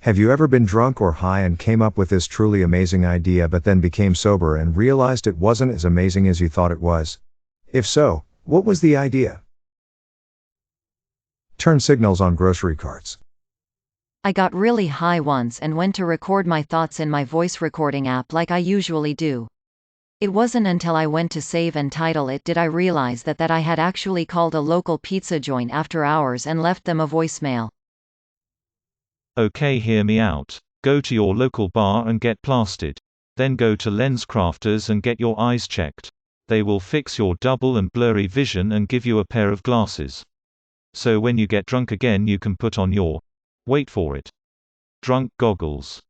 Have you ever been drunk or high and came up with this truly amazing idea but then became sober and realized it wasn't as amazing as you thought it was? If so, what was the idea? Turn signals on grocery carts. I got really high once and went to record my thoughts in my voice recording app like I usually do. It wasn't until I went to save and title it did I realize that I had actually called a local pizza joint after hours and left them a voicemail. Okay, hear me out. Go to your local bar and get plastered. Then go to LensCrafters and get your eyes checked. They will fix your double and blurry vision and give you a pair of glasses. So when you get drunk again you can put on your, wait for it, drunk goggles.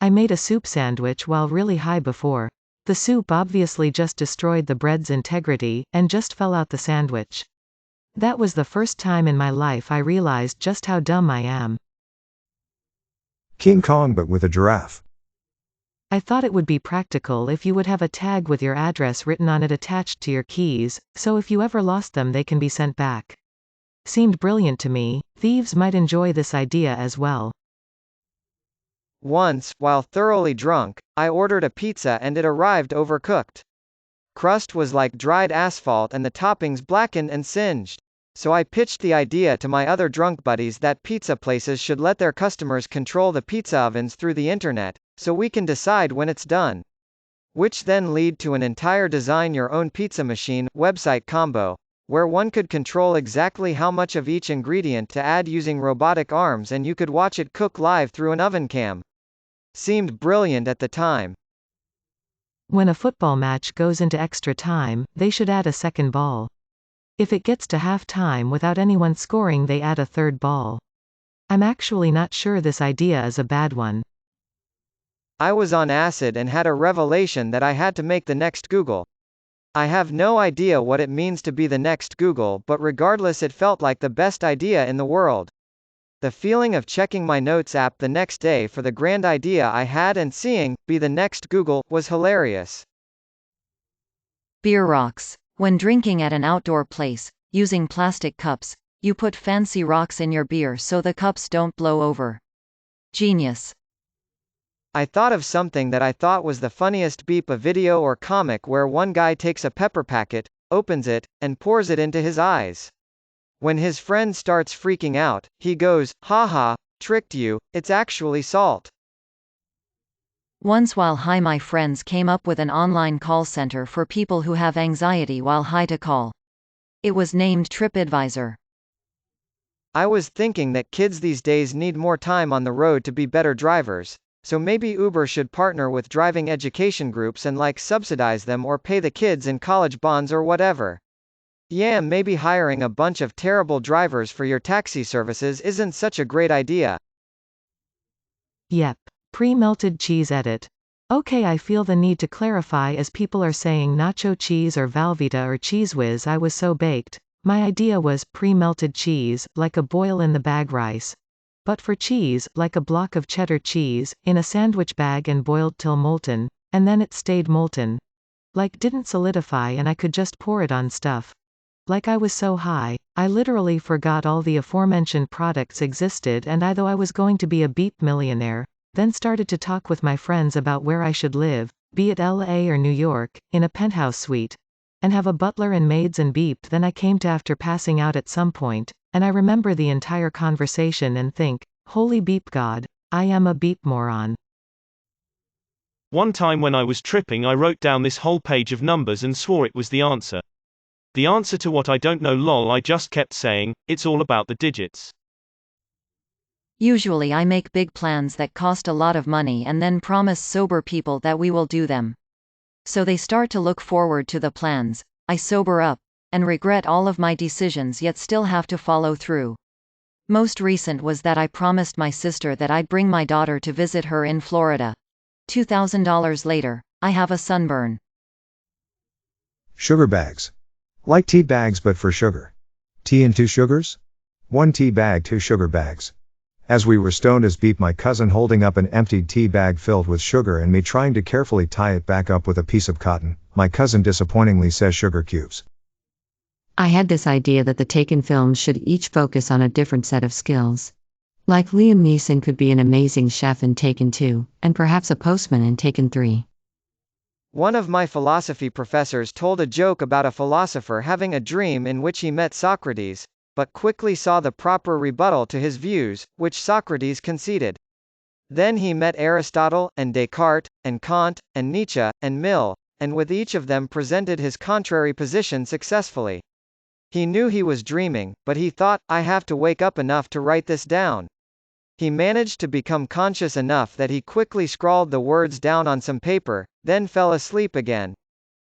I made a soup sandwich while really high before. The soup obviously just destroyed the bread's integrity, and just fell out the sandwich. That was the first time in my life I realized just how dumb I am. King Kong but with a giraffe. I thought it would be practical if you would have a tag with your address written on it attached to your keys, so if you ever lost them they can be sent back. Seemed brilliant to me. Thieves might enjoy this idea as well. Once, while thoroughly drunk, I ordered a pizza and it arrived overcooked. Crust was like dried asphalt and the toppings blackened and singed. So I pitched the idea to my other drunk buddies that pizza places should let their customers control the pizza ovens through the internet, so we can decide when it's done. Which then lead to an entire design your own pizza machine website combo, where one could control exactly how much of each ingredient to add using robotic arms and you could watch it cook live through an oven cam. Seemed brilliant at the time. When a football match goes into extra time, they should add a second ball. If it gets to half-time without anyone scoring they add a third ball. I'm actually not sure this idea is a bad one. I was on acid and had a revelation that I had to make the next Google. I have no idea what it means to be the next Google, but regardless it felt like the best idea in the world. The feeling of checking my notes app the next day for the grand idea I had and seeing, be the next Google, was hilarious. Beer rocks. When drinking at an outdoor place, using plastic cups, you put fancy rocks in your beer so the cups don't blow over. Genius. I thought of something that I thought was the funniest beep, a video or comic where one guy takes a pepper packet, opens it, and pours it into his eyes. When his friend starts freaking out, he goes, "Haha, tricked you, it's actually salt." Once while high my friends came up with an online call center for people who have anxiety while high to call. It was named TripAdvisor. I was thinking that kids these days need more time on the road to be better drivers. So maybe Uber should partner with driving education groups and subsidize them or pay the kids in college bonds or whatever. Yeah, maybe hiring a bunch of terrible drivers for your taxi services isn't such a great idea. Yep. Pre-melted cheese edit. Okay, I feel the need to clarify as people are saying nacho cheese or Velveeta or Cheese Whiz. I was so baked. My idea was pre-melted cheese, like a boil-in-the-bag rice. But for cheese, like a block of cheddar cheese, in a sandwich bag and boiled till molten, and then it stayed molten. Didn't solidify and I could just pour it on stuff. I was so high, I literally forgot all the aforementioned products existed and though I was going to be a beep millionaire, then started to talk with my friends about where I should live, be it LA or New York, in a penthouse suite. And have a butler and maids and beep. Then I came to after passing out at some point, and I remember the entire conversation and think, holy beep god, I am a beep moron. One time when I was tripping I wrote down this whole page of numbers and swore it was the answer. The answer to what I don't know lol. I just kept saying, it's all about the digits. Usually I make big plans that cost a lot of money and then promise sober people that we will do them. So they start to look forward to the plans, I sober up, and regret all of my decisions yet still have to follow through. Most recent was that I promised my sister that I'd bring my daughter to visit her in Florida. $2,000 later, I have a sunburn. Sugar bags. Like tea bags but for sugar. Tea and 2 sugars? 1 tea bag, 2 sugar bags. As we were stoned as beep, my cousin holding up an emptied tea bag filled with sugar and me trying to carefully tie it back up with a piece of cotton, my cousin disappointingly says sugar cubes. I had this idea that the taken films should each focus on a different set of skills. Like Liam Neeson could be an amazing chef in Taken 2, and perhaps a postman in Taken 3. One of my philosophy professors told a joke about a philosopher having a dream in which he met Socrates, but quickly saw the proper rebuttal to his views, which Socrates conceded. Then he met Aristotle, and Descartes, and Kant, and Nietzsche, and Mill, and with each of them presented his contrary position successfully. He knew he was dreaming, but he thought, I have to wake up enough to write this down. He managed to become conscious enough that he quickly scrawled the words down on some paper, then fell asleep again.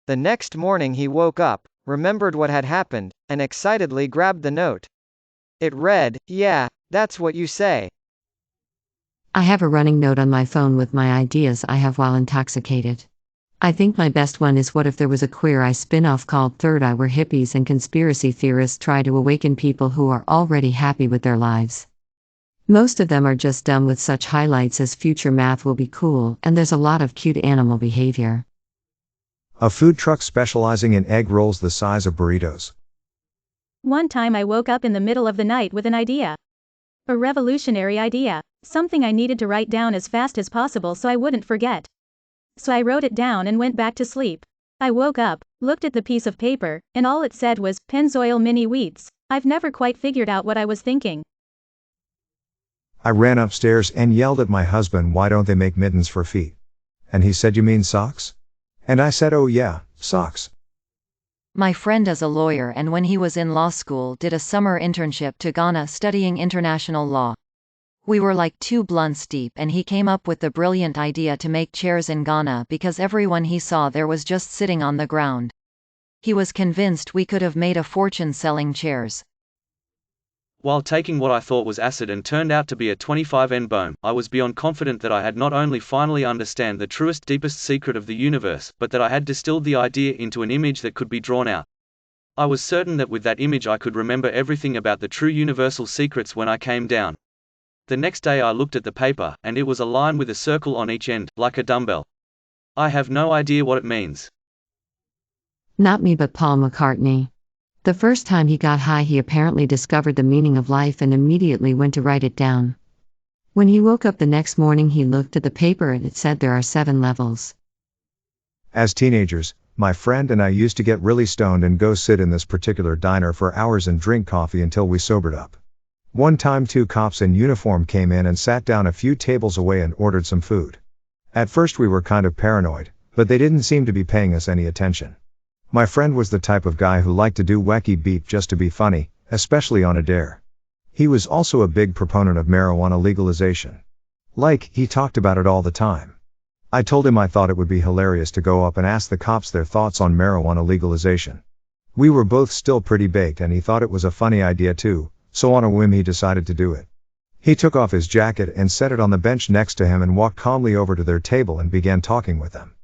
The next morning he woke up, remembered what had happened, and excitedly grabbed the note. It read, "Yeah, that's what you say." I have a running note on my phone with my ideas I have while intoxicated. I think my best one is what if there was a Queer Eye spin-off called Third Eye where hippies and conspiracy theorists try to awaken people who are already happy with their lives. Most of them are just dumb with such highlights as future math will be cool, and there's a lot of cute animal behavior. A food truck specializing in egg rolls the size of burritos. One time I woke up in the middle of the night with an idea. A revolutionary idea. Something I needed to write down as fast as possible so I wouldn't forget. So I wrote it down and went back to sleep. I woke up, looked at the piece of paper, and all it said was, Pennzoil Mini Wheats. I've never quite figured out what I was thinking. I ran upstairs and yelled at my husband, why don't they make mittens for feet? And he said, you mean socks? And I said, oh yeah, socks. My friend is a lawyer and when he was in law school did a summer internship to Ghana studying international law. We were like two blunts deep and he came up with the brilliant idea to make chairs in Ghana because everyone he saw there was just sitting on the ground. He was convinced we could have made a fortune selling chairs. While taking what I thought was acid and turned out to be a 25N bone, I was beyond confident that I had not only finally understand the truest deepest secret of the universe, but that I had distilled the idea into an image that could be drawn out. I was certain that with that image I could remember everything about the true universal secrets when I came down. The next day I looked at the paper, and it was a line with a circle on each end, like a dumbbell. I have no idea what it means. Not me but Paul McCartney. The first time he got high he apparently discovered the meaning of life and immediately went to write it down. When he woke up the next morning he looked at the paper and it said there are 7 levels. As teenagers, my friend and I used to get really stoned and go sit in this particular diner for hours and drink coffee until we sobered up. One time 2 cops in uniform came in and sat down a few tables away and ordered some food. At first we were kind of paranoid, but they didn't seem to be paying us any attention. My friend was the type of guy who liked to do wacky beep just to be funny, especially on a dare. He was also a big proponent of marijuana legalization. He talked about it all the time. I told him I thought it would be hilarious to go up and ask the cops their thoughts on marijuana legalization. We were both still pretty baked and he thought it was a funny idea too, so on a whim he decided to do it. He took off his jacket and set it on the bench next to him and walked calmly over to their table and began talking with them.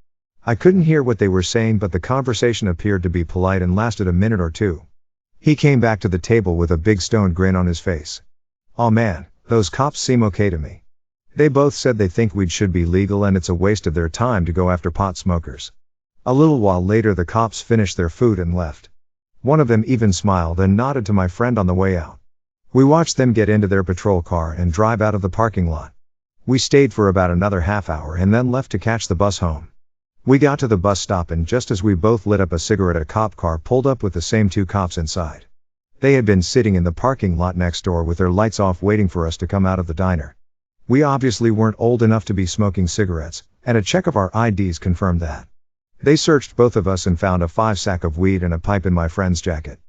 I couldn't hear what they were saying but the conversation appeared to be polite and lasted a minute or two. He came back to the table with a big stoned grin on his face. "Aw man, those cops seem okay to me. They both said they think weed should be legal and it's a waste of their time to go after pot smokers." A little while later the cops finished their food and left. One of them even smiled and nodded to my friend on the way out. We watched them get into their patrol car and drive out of the parking lot. We stayed for about another half hour and then left to catch the bus home. We got to the bus stop and just as we both lit up a cigarette a cop car pulled up with the same 2 cops inside. They had been sitting in the parking lot next door with their lights off waiting for us to come out of the diner. We obviously weren't old enough to be smoking cigarettes, and a check of our IDs confirmed that. They searched both of us and found a 5-sack of weed and a pipe in my friend's jacket.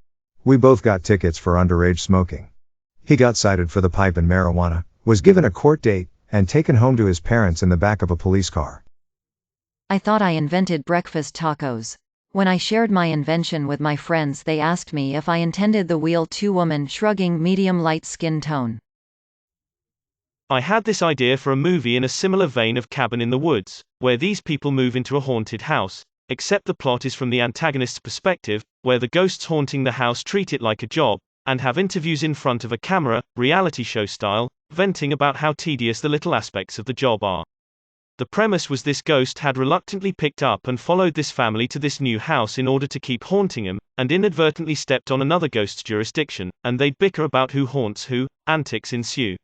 We both got tickets for underage smoking. He got cited for the pipe and marijuana, was given a court date, and taken home to his parents in the back of a police car. I thought I invented breakfast tacos. When I shared my invention with my friends they asked me if I intended the wheel 2 woman shrugging medium light skin tone. I had this idea for a movie in a similar vein of Cabin in the Woods, where these people move into a haunted house, except the plot is from the antagonist's perspective, where the ghosts haunting the house treat it like a job, and have interviews in front of a camera, reality show style, venting about how tedious the little aspects of the job are. The premise was this ghost had reluctantly picked up and followed this family to this new house in order to keep haunting him, and inadvertently stepped on another ghost's jurisdiction, and they'd bicker about who haunts who, antics ensue.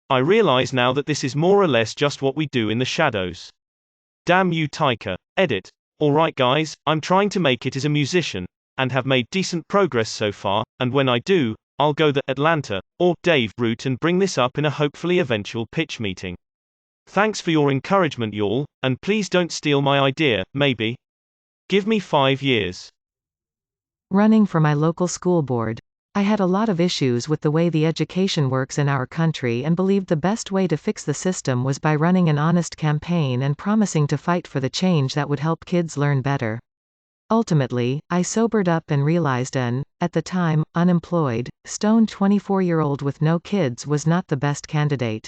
I realize now that this is more or less just what we do in the shadows. Damn you, Taika. Edit. Alright guys, I'm trying to make it as a musician, and have made decent progress so far, and when I do, I'll go the Atlanta, or Dave route and bring this up in a hopefully eventual pitch meeting. Thanks for your encouragement y'all, and please don't steal my idea, maybe. Give me 5 years. Running for my local school board. I had a lot of issues with the way the education works in our country and believed the best way to fix the system was by running an honest campaign and promising to fight for the change that would help kids learn better. Ultimately, I sobered up and realized at the time, unemployed, stoned 24-year-old with no kids was not the best candidate.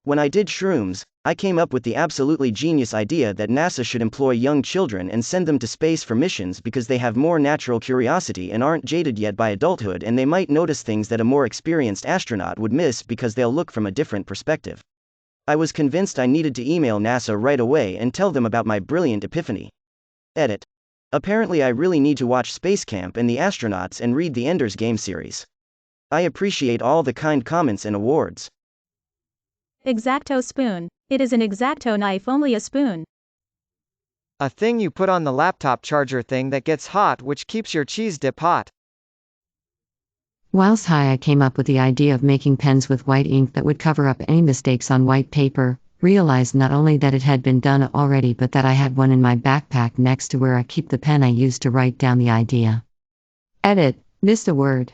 When I did shrooms, I came up with the absolutely genius idea that NASA should employ young children and send them to space for missions because they have more natural curiosity and aren't jaded yet by adulthood, and they might notice things that a more experienced astronaut would miss because they'll look from a different perspective. I was convinced I needed to email NASA right away and tell them about my brilliant epiphany. Edit. Apparently I really need to watch Space Camp and the Astronauts and read the Ender's Game series. I appreciate all the kind comments and awards. X-Acto spoon. It is an X-Acto knife, only a spoon. A thing you put on the laptop charger thing that gets hot, which keeps your cheese dip hot. Whilst high, I came up with the idea of making pens with white ink that would cover up any mistakes on white paper, realized not only that it had been done already but that I had one in my backpack next to where I keep the pen I used to write down the idea. Edit. Missed a word.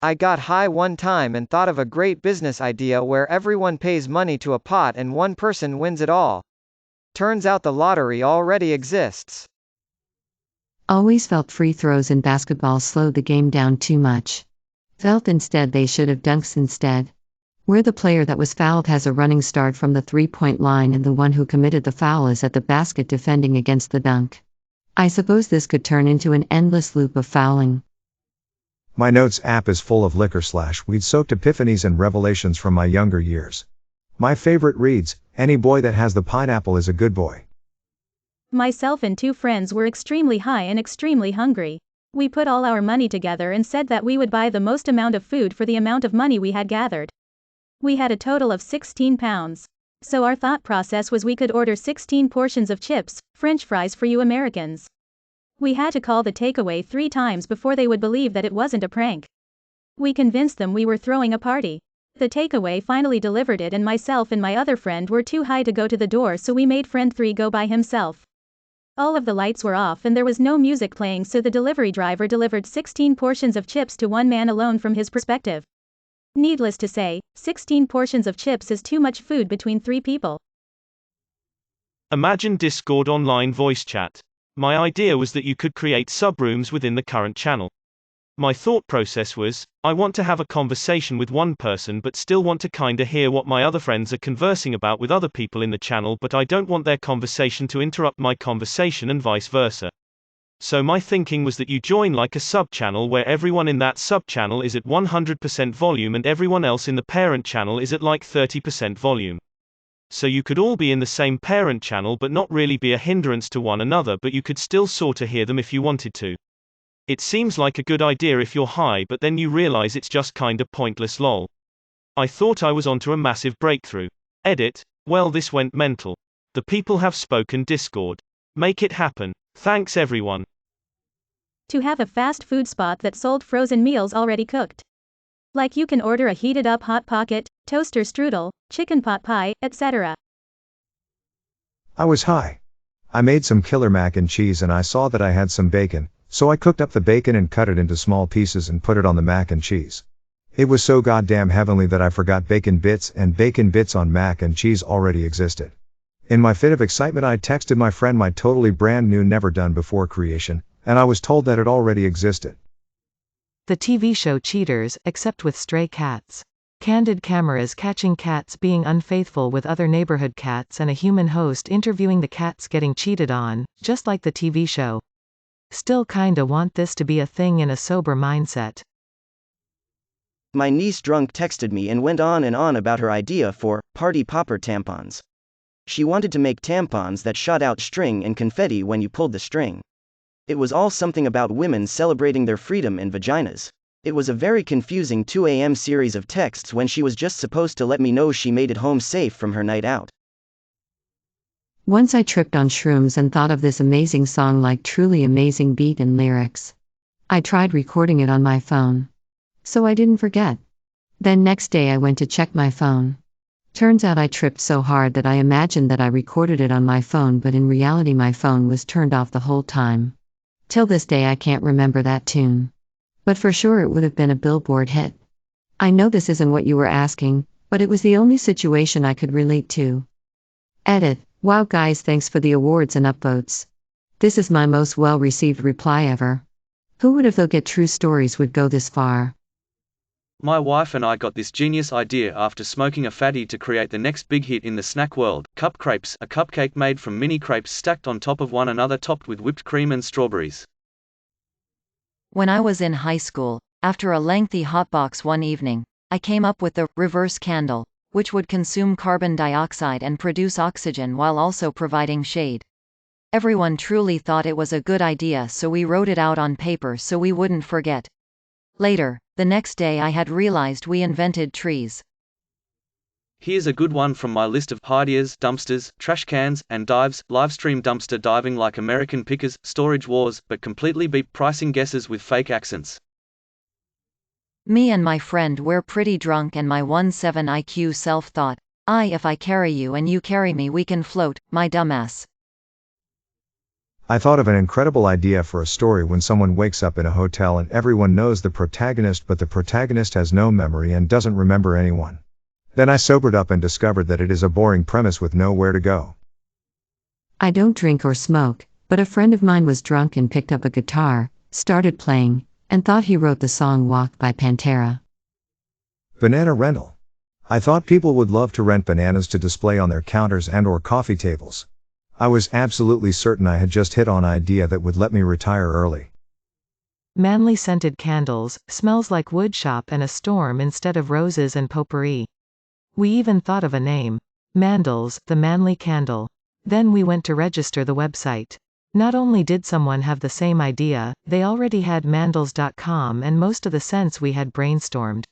I got high one time and thought of a great business idea where everyone pays money to a pot and one person wins it all. Turns out the lottery already exists. Always felt free throws in basketball slowed the game down too much. Felt instead they should have dunks instead. Where the player that was fouled has a running start from the three-point line and the one who committed the foul is at the basket defending against the dunk. I suppose this could turn into an endless loop of fouling. My notes app is full of liquor/weed-soaked epiphanies and revelations from my younger years. My favorite reads, "Any boy that has the pineapple is a good boy." Myself and 2 friends were extremely high and extremely hungry. We put all our money together and said that we would buy the most amount of food for the amount of money we had gathered. We had a total of 16 pounds. So our thought process was we could order 16 portions of chips, French fries for you Americans. We had to call the takeaway 3 times before they would believe that it wasn't a prank. We convinced them we were throwing a party. The takeaway finally delivered it and myself and my other friend were too high to go to the door, so we made friend 3 go by himself. All of the lights were off and there was no music playing, so the delivery driver delivered 16 portions of chips to one man alone from his perspective. Needless to say, 16 portions of chips is too much food between 3 people. Imagine Discord online voice chat. My idea was that you could create subrooms within the current channel. My thought process was, I want to have a conversation with one person but still want to kinda hear what my other friends are conversing about with other people in the channel, but I don't want their conversation to interrupt my conversation and vice versa. So my thinking was that you join like a sub-channel where everyone in that sub-channel is at 100% volume and everyone else in the parent channel is at like 30% volume. So you could all be in the same parent channel but not really be a hindrance to one another, but you could still sorta hear them if you wanted to. It seems like a good idea if you're high, but then you realize it's just kinda pointless lol. I thought I was onto a massive breakthrough. Edit. Well, this went mental. The people have spoken. Discord. Make it happen. Thanks everyone. To have a fast food spot that sold frozen meals already cooked. Like you can order a heated up Hot Pocket, toaster strudel, chicken pot pie, etc. I was high. I made some killer mac and cheese and I saw that I had some bacon, so I cooked up the bacon and cut it into small pieces and put it on the mac and cheese. It was so goddamn heavenly that I forgot bacon bits, and bacon bits on mac and cheese already existed. In my fit of excitement I texted my friend my totally brand new never done before creation, and I was told that it already existed. The TV show Cheaters, except with stray cats. Candid cameras catching cats being unfaithful with other neighborhood cats and a human host interviewing the cats getting cheated on, just like the TV show. Still kinda want this to be a thing in a sober mindset. My niece drunk texted me and went on and on about her idea for party popper tampons. She wanted to make tampons that shot out string and confetti when you pulled the string. It was all something about women celebrating their freedom and vaginas. It was a very confusing 2 a.m. series of texts when she was just supposed to let me know she made it home safe from her night out. Once I tripped on shrooms and thought of this amazing song, like truly amazing beat and lyrics. I tried recording it on my phone, so I didn't forget. Then next day I went to check my phone. Turns out I tripped so hard that I imagined that I recorded it on my phone, but in reality my phone was turned off the whole time. Till this day I can't remember that tune. But for sure it would have been a Billboard hit. I know this isn't what you were asking, but it was the only situation I could relate to. Edit. Wow guys, thanks for the awards and upvotes. This is my most well-received reply ever. Who would have thought Get True Stories would go this far? My wife and I got this genius idea after smoking a fatty to create the next big hit in the snack world, cup crepes, a cupcake made from mini crepes stacked on top of one another topped with whipped cream and strawberries. When I was in high school, after a lengthy hotbox one evening, I came up with the reverse candle, which would consume carbon dioxide and produce oxygen while also providing shade. Everyone truly thought it was a good idea, so we wrote it out on paper so we wouldn't forget. Later, the next day I had realized we invented trees. Here's a good one from my list of ideas: dumpsters, trash cans, and dives. Livestream dumpster diving like American Pickers, Storage Wars, but completely beat pricing guesses with fake accents. Me and my friend were pretty drunk and my 1.7 IQ self thought, if I carry you and you carry me we can float, my dumbass. I thought of an incredible idea for a story when someone wakes up in a hotel and everyone knows the protagonist, but the protagonist has no memory and doesn't remember anyone. Then I sobered up and discovered that it is a boring premise with nowhere to go. I don't drink or smoke, but a friend of mine was drunk and picked up a guitar, started playing, and thought he wrote the song Walk by Pantera. Banana rental. I thought people would love to rent bananas to display on their counters and/or coffee tables. I was absolutely certain I had just hit on an idea that would let me retire early. Manly scented candles, smells like woodshop and a storm instead of roses and potpourri. We even thought of a name. Mandels, the manly candle. Then we went to register the website. Not only did someone have the same idea, they already had mandels.com and most of the scents we had brainstormed.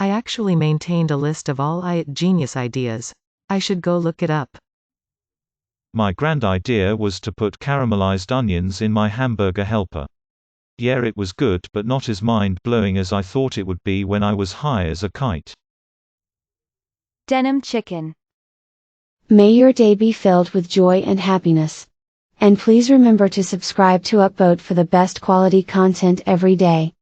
I actually maintained a list of all genius ideas. I should go look it up. My grand idea was to put caramelized onions in my hamburger helper. Yeah, it was good, but not as mind-blowing as I thought it would be when I was high as a kite. Denim chicken. May your day be filled with joy and happiness. And please remember to subscribe to Upvote for the best quality content every day.